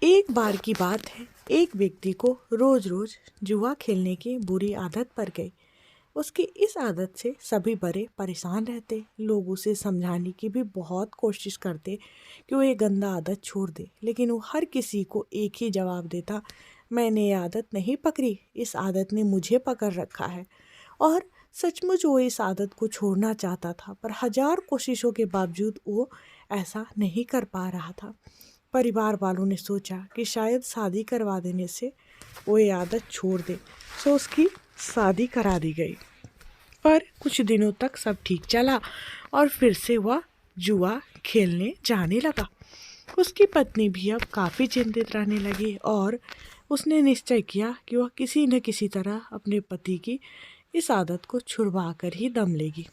एक बार की बात है, एक व्यक्ति को रोज रोज जुआ खेलने की बुरी आदत पड़ गई। उसकी इस आदत से सभी बड़े परेशान रहते। लोग उसे समझाने की भी बहुत कोशिश करते कि वो ये गंदा आदत छोड़ दे, लेकिन वो हर किसी को एक ही जवाब देता, मैंने ये आदत नहीं पकड़ी, इस आदत ने मुझे पकड़ रखा है। और सचमुच वो इस आदत को छोड़ना चाहता था, पर हजार कोशिशों के बावजूद वो ऐसा नहीं कर पा रहा था। परिवार वालों ने सोचा कि शायद शादी करवा देने से वो ये आदत छोड़ दे, सो उसकी शादी करा दी गई। पर कुछ दिनों तक सब ठीक चला और फिर से वह जुआ खेलने जाने लगा। उसकी पत्नी भी अब काफ़ी चिंतित रहने लगी और उसने निश्चय किया कि वह किसी न किसी तरह अपने पति की इस आदत को छुड़वा कर ही दम लेगी।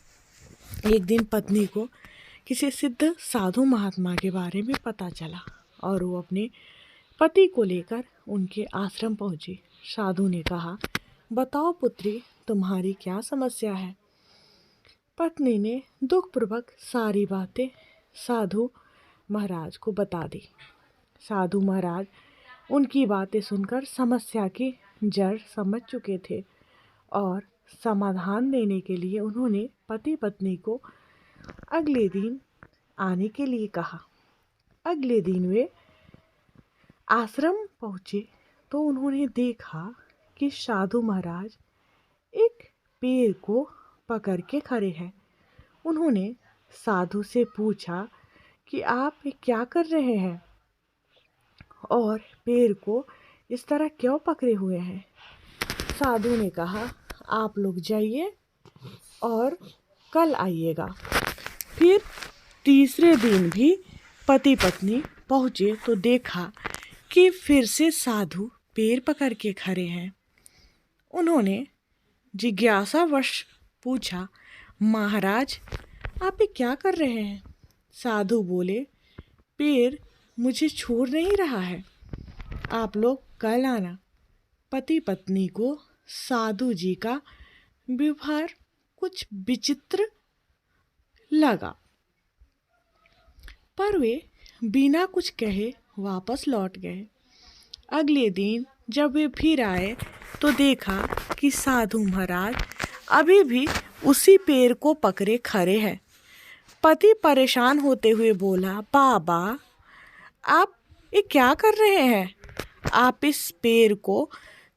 एक दिन पत्नी को किसी सिद्ध साधु महात्मा के बारे में पता चला और वो अपने पति को लेकर उनके आश्रम पहुंची। साधु ने कहा, बताओ पुत्री, तुम्हारी क्या समस्या है। पत्नी ने दुखपूर्वक सारी बातें साधु महाराज को बता दी। साधु महाराज उनकी बातें सुनकर समस्या की जड़ समझ चुके थे और समाधान देने के लिए उन्होंने पति पत्नी को अगले दिन आने के लिए कहा। अगले दिन वे आश्रम पहुँचे तो उन्होंने देखा कि साधु महाराज एक पेड़ को पकड़ के खड़े हैं। उन्होंने साधु से पूछा कि आप क्या कर रहे हैं और पेड़ को इस तरह क्यों पकड़े हुए हैं। साधु ने कहा, आप लोग जाइए और कल आइएगा। फिर तीसरे दिन भी पति पत्नी पहुँचे तो देखा कि फिर से साधु पेड़ पकड़ के खड़े हैं। उन्होंने जिज्ञासावश पूछा, महाराज आप ये क्या कर रहे हैं। साधु बोले, पेड़ मुझे छोड़ नहीं रहा है, आप लोग कल आना। पति पत्नी को साधु जी का व्यवहार कुछ विचित्र लगा, पर वे बिना कुछ कहे वापस लौट गए। अगले दिन जब वे फिर आए तो देखा कि साधु महाराज अभी भी उसी पेड़ को पकड़े खड़े हैं। पति परेशान होते हुए बोला, बाबा आप ये क्या कर रहे हैं, आप इस पेड़ को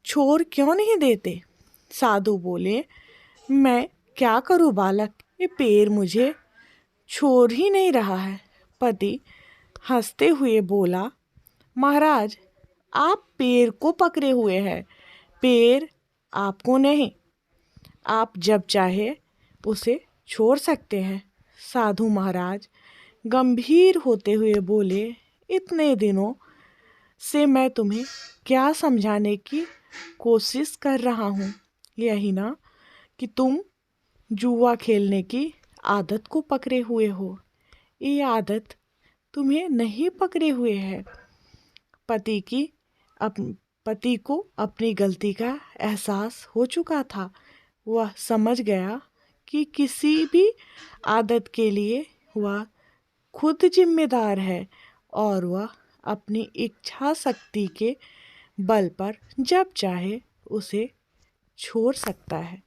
छोड़ क्यों नहीं देते। साधु बोले, मैं क्या करूं बालक, ये पेड़ मुझे छोड़ ही नहीं रहा है। पति हंसते हुए बोला, महाराज आप पेड़ को पकड़े हुए हैं, पेड़ आपको नहीं, आप जब चाहे उसे छोड़ सकते हैं। साधु महाराज गंभीर होते हुए बोले, इतने दिनों से मैं तुम्हें क्या समझाने की कोशिश कर रहा हूँ, यही ना कि तुम जुआ खेलने की आदत को पकड़े हुए हो। ये आदत तुम्हें नहीं पकड़े हुए है। पति को अपनी गलती का एहसास हो चुका था। वह समझ गया कि किसी भी आदत के लिए वह खुद जिम्मेदार है और वह अपनी इच्छा शक्ति के बल पर जब चाहे उसे छोड़ सकता है।